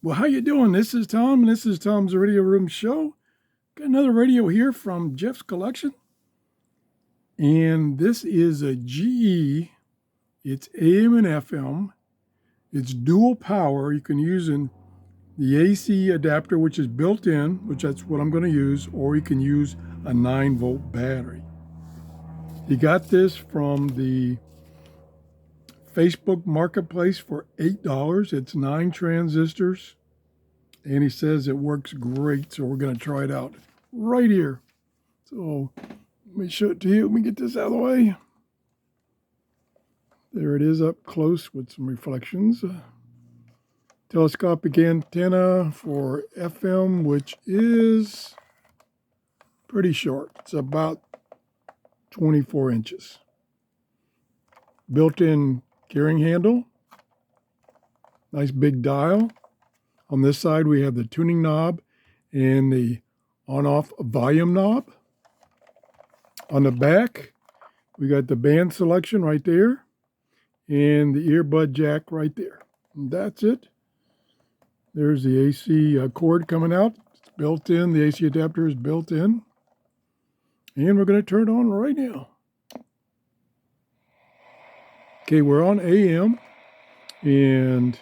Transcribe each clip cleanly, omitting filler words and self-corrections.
Well, how you doing? This is Tom, and this is Tom's Radio Room Show. Got another radio here from Jeff's collection. And this is a GE. It's AM and FM. It's dual power. You can use in the AC adapter, which is built in, which that's what I'm going to use, or you can use a 9-volt battery. You got this from the Facebook Marketplace for $8. It's 9 transistors. And he says it works great, so we're going to try it out right here. So let me show it to you. Let me get this out of the way. There it is up close with some reflections. Telescopic antenna for FM, which is pretty short. It's about 24 inches. Built-in carrying handle. Nice big dial. On this side, we have the tuning knob and the on-off volume knob. On the back, we got the band selection right there and the earbud jack right there. And that's it. There's the AC cord coming out. It's built in. The AC adapter is built in. And we're going to turn it on right now. Okay, we're on AM. And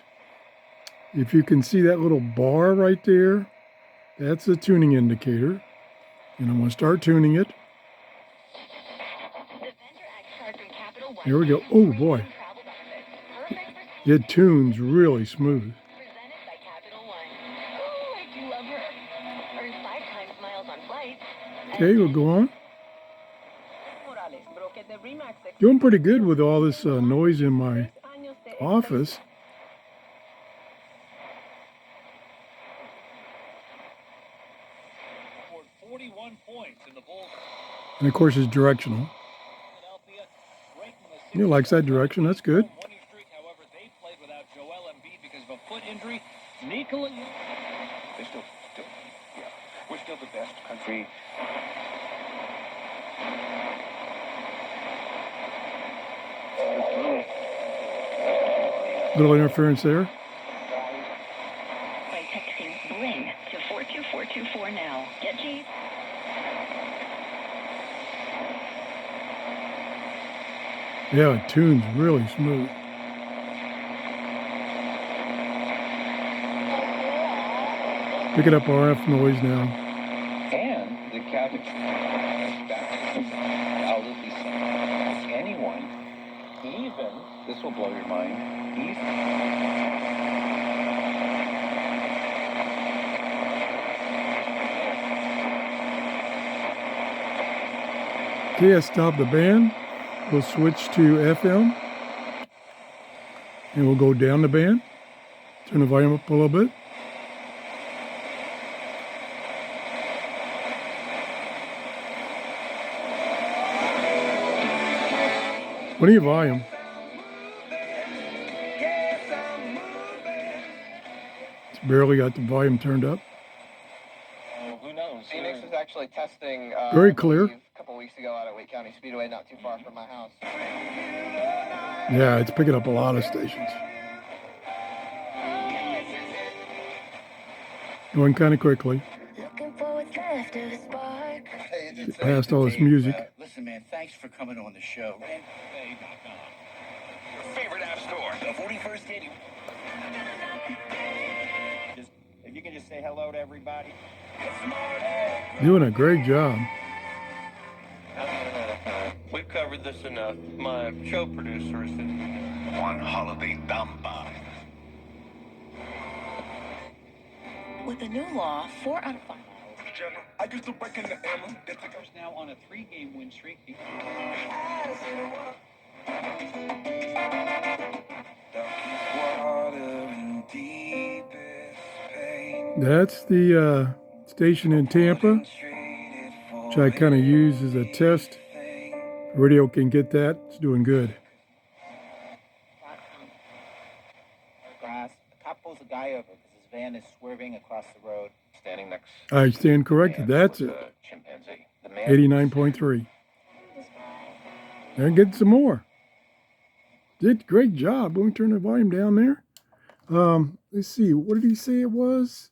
if you can see that little bar right there, that's the tuning indicator. And I'm going to start tuning it. Here we go. Oh boy. It tunes really smooth. Okay, we'll go on. Doing pretty good with all this noise in my office. And of course, it's directional. He likes that direction. That's good. However, they played without Joel Embiid because of a foot injury. We're still the best country. Little interference there. By texting BLING to 42424 now. Get G. Yeah, it tunes really smooth. Picking up RF noise now. And the cabin anyone, even, this will blow your mind, Okay, I stopped the band. We'll switch to FM. And we'll go down the band. Turn the volume up a little bit. Plenty of volume. It's barely got the volume turned up. Who knows? Phoenix is actually testing. Very clear. A couple weeks ago out at Wake County Speedway, not too far from my house. Yeah, it's picking up a lot of stations. Going kind of quickly. Get past all this music. Listen, man, thanks for coming on the show. Your favorite app store. The 41st Stadium. If you can just say hello to everybody. Doing a great job. We've covered this enough. My show producer said One holiday dumba. With the new law, 4 out of 5. I used to break in the hammer. The Tigers now on a 3-game win streak. That's the station in Tampa, which I kind of use as a test. Radio can get that. It's doing good. Grass. The cop pulls a guy over because his van is swerving across the road. Standing next. I stand corrected. That's it. Chimpanzee. 89.3. And get some more. Did a great job. Let me turn the volume down there. Let's see, what did he say it was?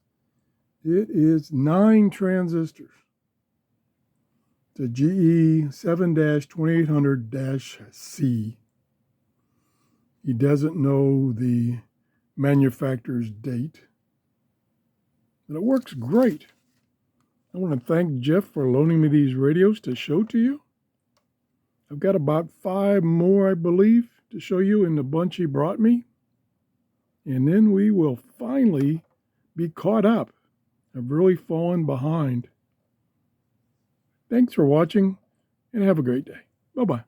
It is 9 transistors. The GE 7-2800-C. He doesn't know the manufacturer's date, but it works great. I want to thank Jeff for loaning me these radios to show to you. I've got about 5 more, I believe, to show you in the bunch he brought me. And then we will finally be caught up. I've really fallen behind. Thanks for watching and have a great day. Bye-bye.